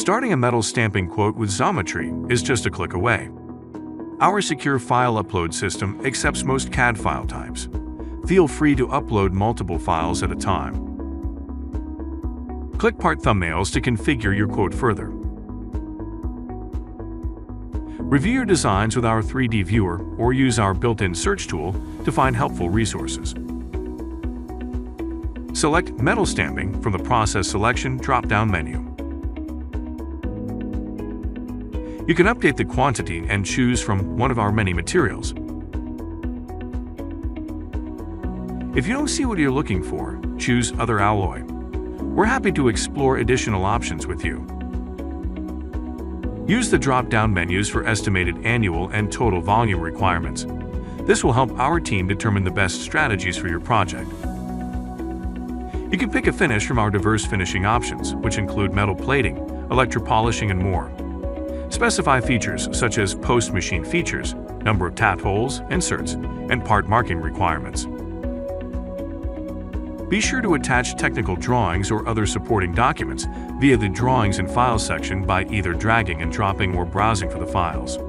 Starting a metal stamping quote with Xometry is just a click away. Our secure file upload system accepts most CAD file types. Feel free to upload multiple files at a time. Click Part Thumbnails to configure your quote further. Review your designs with our 3D viewer or use our built-in search tool to find helpful resources. Select Metal Stamping from the Process Selection drop-down menu. You can update the quantity and choose from one of our many materials. If you don't see what you're looking for, choose Other Alloy. We're happy to explore additional options with you. Use the drop-down menus for estimated annual and total volume requirements. This will help our team determine the best strategies for your project. You can pick a finish from our diverse finishing options, which include metal plating, electropolishing, and more. Specify features such as post-machine features, number of tat holes, inserts, and part marking requirements. Be sure to attach technical drawings or other supporting documents via the Drawings and Files section by either dragging and dropping or browsing for the files.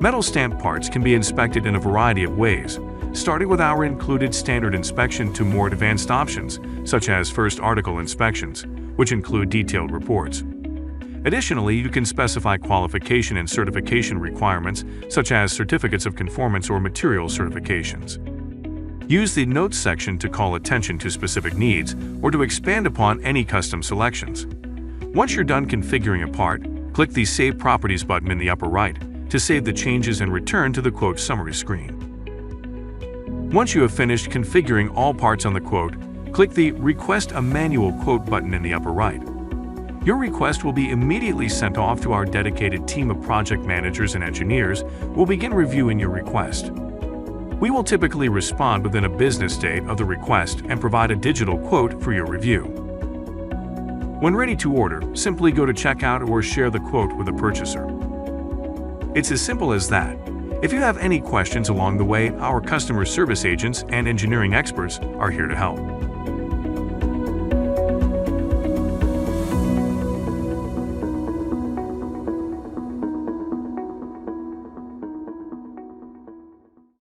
Metal stamp parts can be inspected in a variety of ways, starting with our included standard inspection to more advanced options, such as first article inspections, which include detailed reports. Additionally, you can specify qualification and certification requirements, such as certificates of conformance or material certifications. Use the Notes section to call attention to specific needs or to expand upon any custom selections. Once you're done configuring a part, click the Save Properties button in the upper right to save the changes and return to the quote summary screen. Once you have finished configuring all parts on the quote, click the Request a Manual Quote button in the upper right. Your request will be immediately sent off to our dedicated team of project managers and engineers who will begin reviewing your request. We will typically respond within a business day of the request and provide a digital quote for your review. When ready to order, simply go to checkout or share the quote with the purchaser. It's as simple as that. If you have any questions along the way, our customer service agents and engineering experts are here to help.